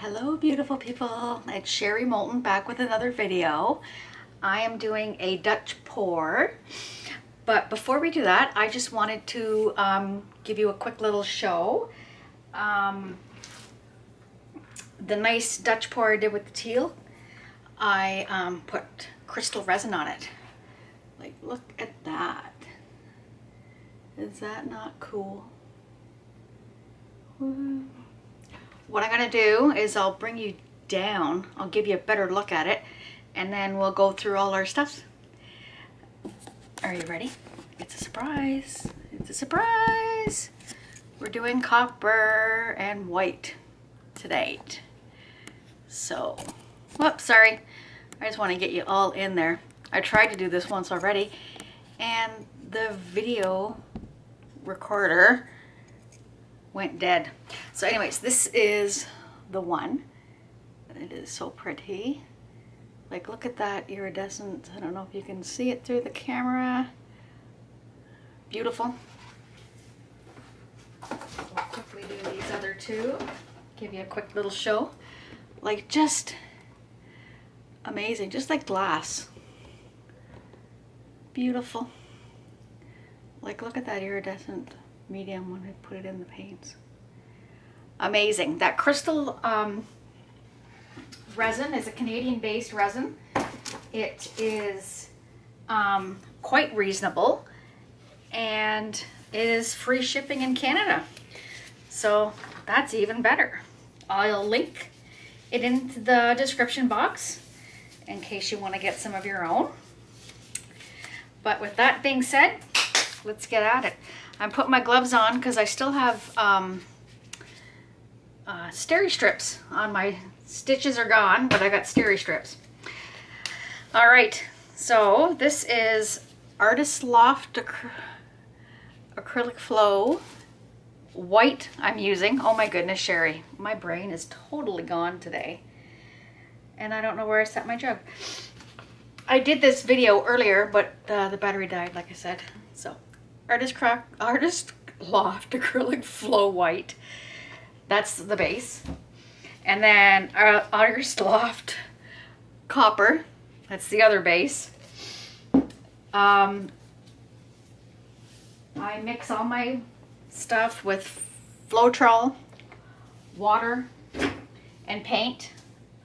Hello beautiful people, it's Sherry Moulton back with another video. I am doing a Dutch pour, but before we do that I just wanted to give you a quick little show. The nice Dutch pour I did with the teal, I put crystal resin on it. Like, look at that. Is that not cool? Woo. What I'm gonna do is I'll bring you down, I'll give you a better look at it, and then we'll go through all our stuff. Are you ready? It's a surprise. It's a surprise. We're doing copper and white today. So, whoops, sorry. I just want to get you all in there. I tried to do this once already, and the video recorder went dead. So anyways, this is the one. It is so pretty. Like, look at that iridescent. I don't know if you can see it through the camera. Beautiful. I'll quickly do these other two. Give you a quick little show. Like, just amazing, just like glass. Beautiful. Like, look at that iridescent medium when I put it in the paints. Amazing. That crystal resin is a Canadian-based resin. It is quite reasonable, and it is free shipping in Canada. So that's even better. I'll link it in the description box in case you want to get some of your own. But with that being said, let's get at it. I'm putting my gloves on because I still have steri strips on my stitches are gone, but I got steri strips. All right, so this is Artist Loft acrylic flow white I'm using. Oh my goodness, Sherry, my brain is totally gone today, and I don't know where I set my jug. I did this video earlier, but the battery died, like I said. So Artist Loft acrylic flow white, that's the base, and then Artist Loft copper, that's the other base. I mix all my stuff with Flotrol, water, and paint.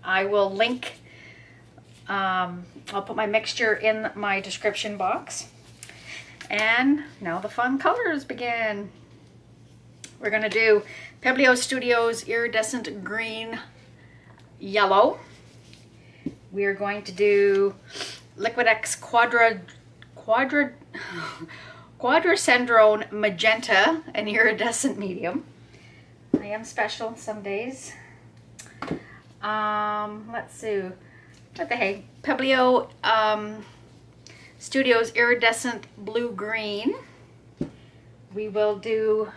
I will link, I'll put my mixture in my description box. And now the fun colors begin. We're gonna do Pebeo Studio's iridescent green yellow. We are going to do Liquitex Quadracendrone magenta, an iridescent medium. I am special some days. Let's see, what the heck? Pebeo Studio's iridescent blue-green. We will do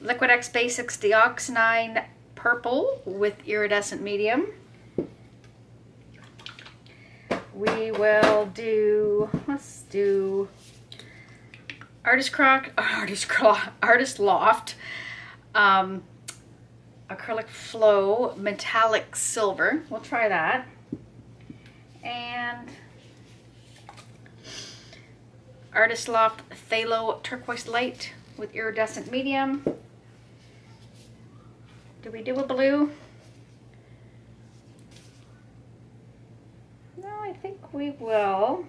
Liquitex Basics dioxazine purple with iridescent medium. We will do, let's do Artist Loft acrylic flow metallic silver. We'll try that. And Artist Loft phthalo turquoise light with iridescent medium. Do we do a blue? No, I think we will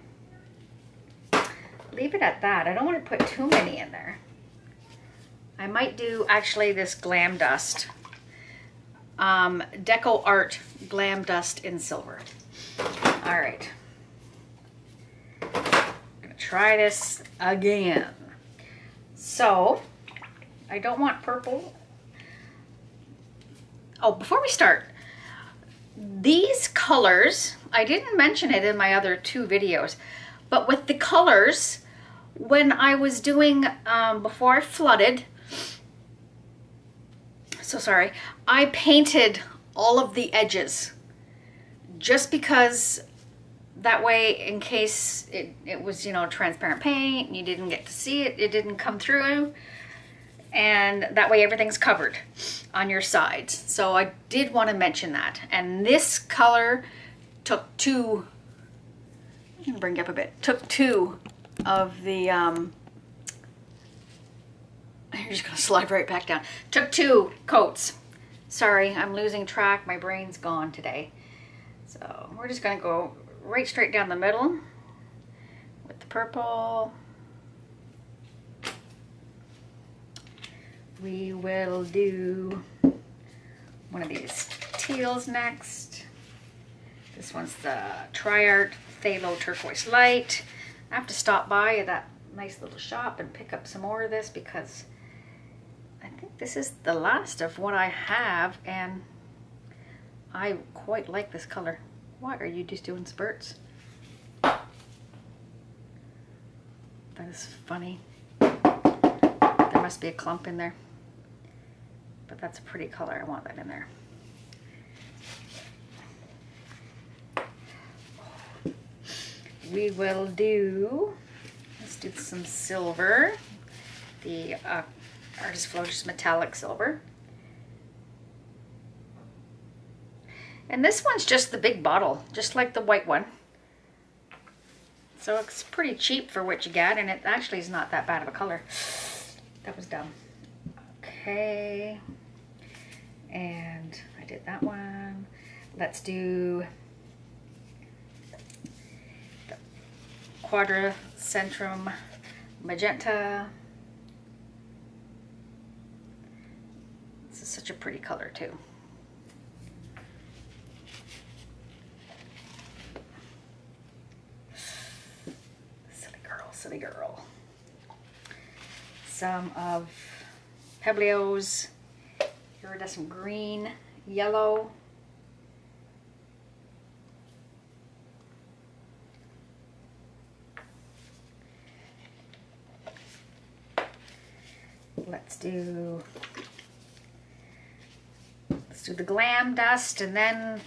leave it at that. I don't want to put too many in there. I might do actually this glam dust. Deco Art glam dust in silver. All right. Try this again. So I don't want purple. Oh, before we start, these colors, I didn't mention it in my other two videos, but with the colors, when I was doing, before I flooded, so sorry, I painted all of the edges just because that way, in case it was, you know, transparent paint and you didn't get to see it, it didn't come through. and that way everything's covered on your sides. So I did want to mention that. And this color took two, I'm gonna bring it up a bit, took two of the, you're just gonna slide right back down. Took two coats. Sorry, I'm losing track. My brain's gone today. So we're just gonna go right straight down the middle with the purple. We will do one of these teals next. This one's the Triart Phthalo Turquoise Light. I have to stop by that nice little shop and pick up some more of this because I think this is the last of what I have, and I quite like this color. What, are you just doing spurts? That is funny. There must be a clump in there. But that's a pretty color. I want that in there. We will do, let's do some silver. The Artist Flotrol metallic silver. And this one's just the big bottle, just like the white one. So it's pretty cheap for what you get, and it actually is not that bad of a color. That was dumb. Okay. And I did that one. Let's do the Quadracentrum magenta. This is such a pretty color too. Silly girl. Some of Pebeo's iridescent green, yellow. Let's do the glam dust, and then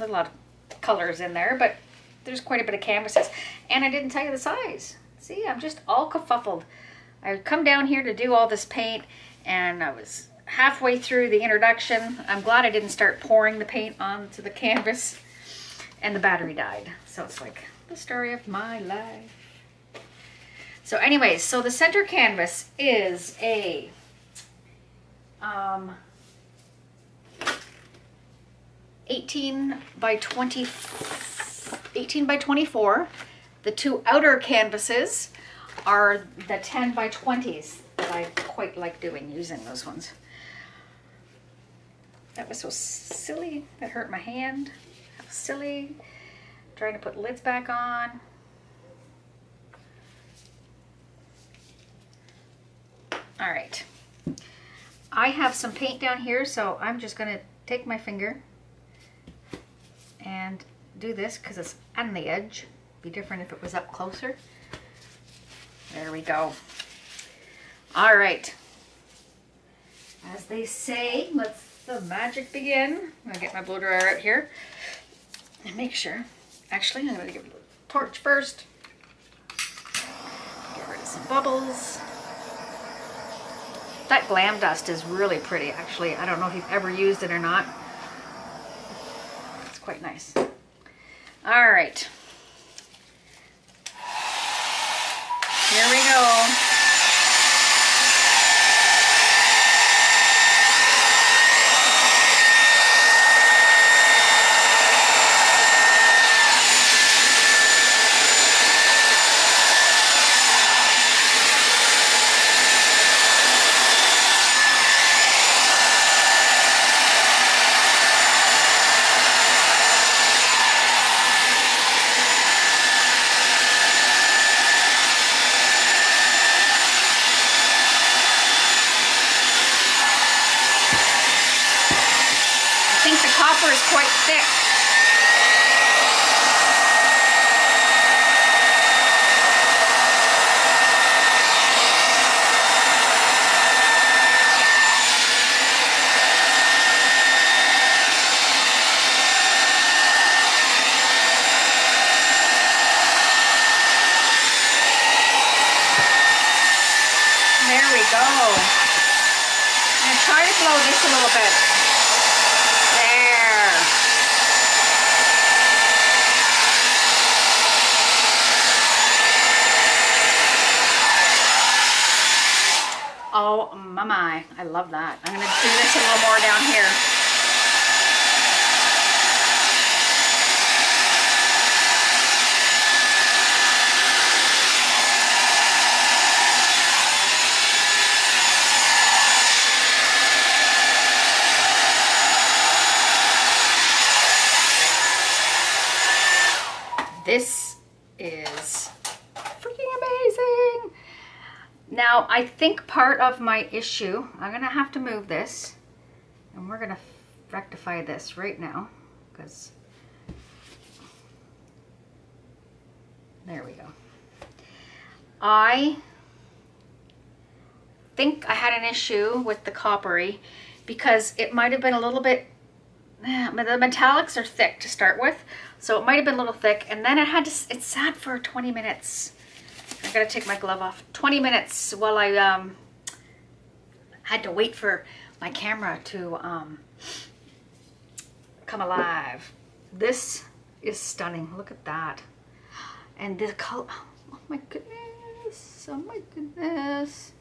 a lot of colors in there, but there's quite a bit of canvases. And I didn't tell you the size. See, I'm just all kerfuffled. I come down here to do all this paint, and I was halfway through the introduction. I'm glad I didn't start pouring the paint onto the canvas, and the battery died. So it's like the story of my life. So anyways, so the center canvas is a 18 by 24. The two outer canvases are the 10 by 20s that I quite like doing, using those ones. That was so silly. That hurt my hand. How silly. Trying to put lids back on. All right. I have some paint down here, so I'm just going to take my finger and do this because it's on the edge. Be different if it was up closer. There we go. All right. As they say, let's the magic begin. I'm gonna get my blow dryer out here and make sure. Actually, I'm gonna give it a torch first. Get rid of some bubbles. That glam dust is really pretty. Actually, I don't know if you've ever used it or not. It's quite nice. All right. Here we go. Is quite thick. There we go. Oh my, I love that. I'm gonna do this a little more down here. This is freaking amazing. Now, I think part of my issue, I'm gonna have to move this, and we're gonna rectify this right now, because there we go. I think I had an issue with the coppery because it might have been a little bit, the metallics are thick to start with, so it might have been a little thick, and then it sat for 20 minutes. I gotta take my glove off. 20 minutes while I had to wait for my camera to come alive. This is stunning. Look at that. And the color, oh my goodness, oh my goodness.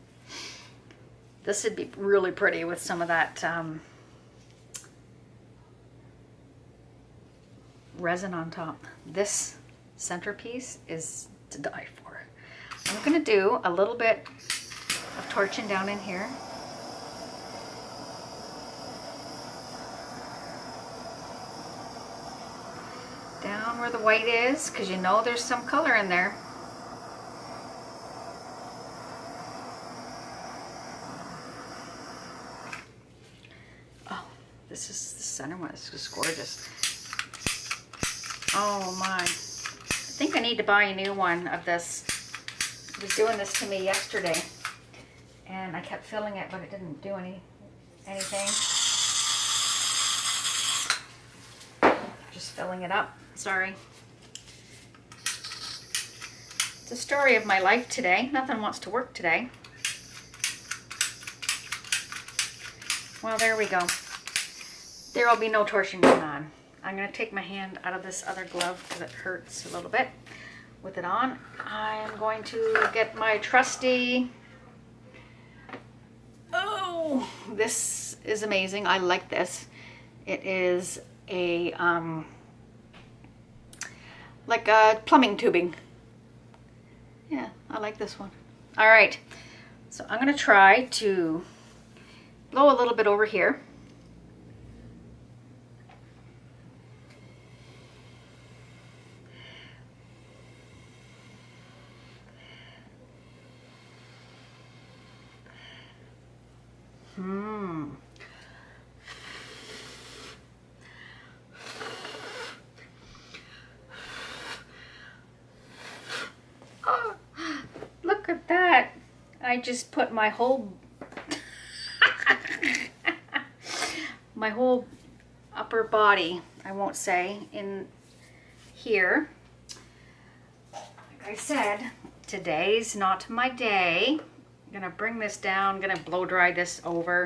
This would be really pretty with some of that resin on top. This centerpiece is to die for. I'm gonna do a little bit of torching down in here. Down where the white is, because you know there's some color in there. Oh, this is the center one. This is gorgeous. Oh my. I think I need to buy a new one of this. It was doing this to me yesterday, and I kept filling it, but it didn't do anything. Just filling it up. Sorry. It's a story of my life today. Nothing wants to work today. Well, there we go. There will be no torching going on. I'm going to take my hand out of this other glove because it hurts a little bit. With it on, I'm going to get my trusty, oh, this is amazing. I like this. It is a, like a plumbing tubing. Yeah, I like this one. All right, so I'm gonna try to blow a little bit over here. Oh, look at that. I just put my whole my whole upper body, I won't say, in here. Like I said, today's not my day. I'm gonna bring this down, I'm gonna blow dry this over.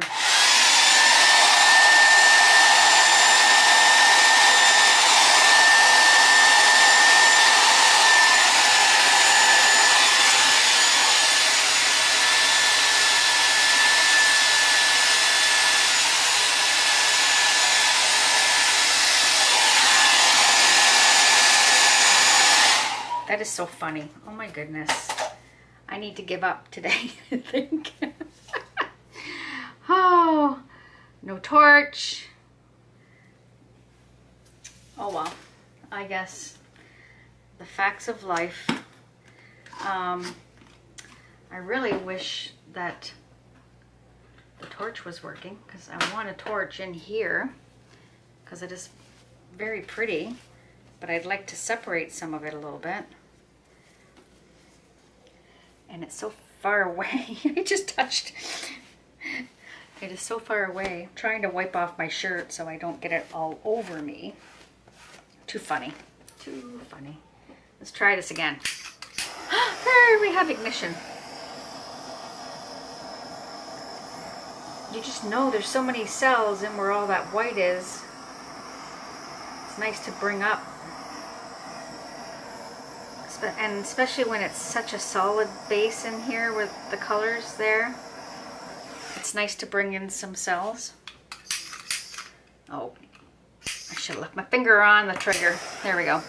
That is so funny. Oh my goodness. I need to give up today, I think. Oh, no torch. Oh well, I guess the facts of life. I really wish that the torch was working, because I want a torch in here because it is very pretty, but I'd like to separate some of it a little bit. And it's so far away. I just touched. It is so far away. I'm trying to wipe off my shirt so I don't get it all over me. Too funny. Too funny. Let's try this again. There we have ignition. You just know there's so many cells in where all that white is. It's nice to bring up. And especially when it's such a solid base in here with the colors there. It's nice to bring in some cells. Oh, I should have left my finger on the trigger. There we go.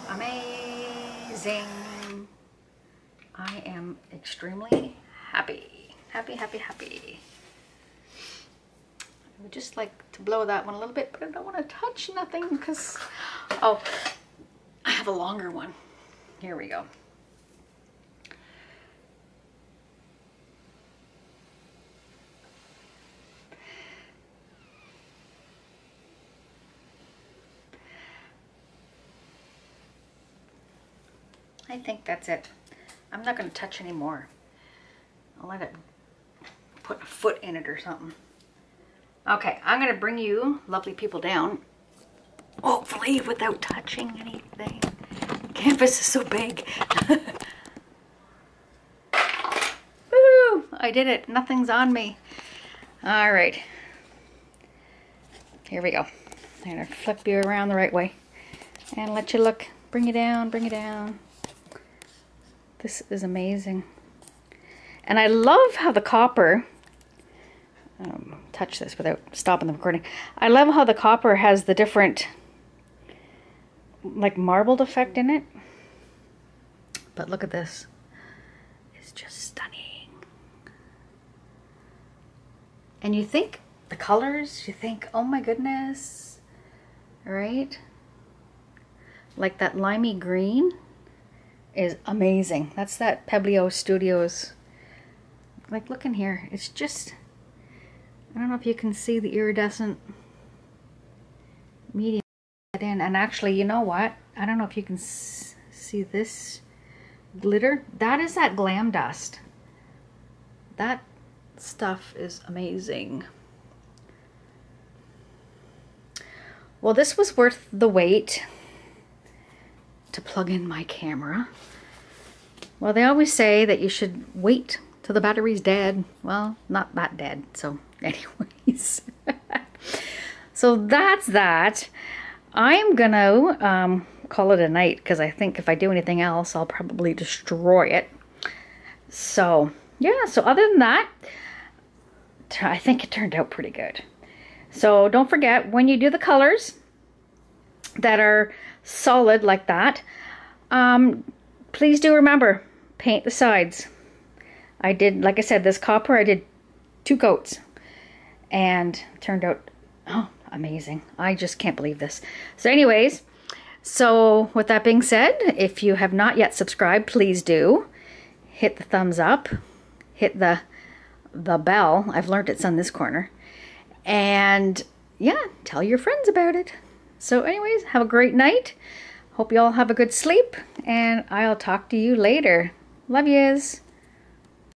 Amazing. I am extremely happy. Happy, happy, happy. I would just like to blow that one a little bit, but I don't want to touch nothing because, oh, I have a longer one. Here we go. I think that's it. I'm not going to touch anymore. I'll let it put a foot in it or something. Okay, I'm going to bring you lovely people down. Hopefully without touching anything. Canvas is so big. Woo! I did it. Nothing's on me. All right. Here we go. I'm going to flip you around the right way and let you look. Bring you down, bring you down. This is amazing. And I love how the copper, touch this without stopping the recording. I love how the copper has the different, like, marbled effect in it. But look at this. It's just stunning. And you think the colors, you think, oh my goodness, right? Like that limey green is amazing. That's that Pebeo Studios. Like, look in here. It's just, I don't know if you can see the iridescent medium in. And actually, you know what? I don't know if you can see this glitter. That is that glam dust. That stuff is amazing. Well, this was worth the wait to plug in my camera. Well, they always say that you should wait till the battery's dead. Well, not that dead, so anyways. So that's that. I'm gonna call it a night because I think if I do anything else, I'll probably destroy it. So yeah, so other than that, I think it turned out pretty good. So don't forget, when you do the colors that are solid like that, please do remember, paint the sides. I did, like I said, this copper, I did 2 coats and turned out, oh, amazing. I just can't believe this. So anyways, so with that being said, if you have not yet subscribed, please do. Hit the thumbs up, hit the bell. I've learned it's on this corner. And yeah, tell your friends about it. So anyways, have a great night. Hope you all have a good sleep, and I'll talk to you later. Love yous.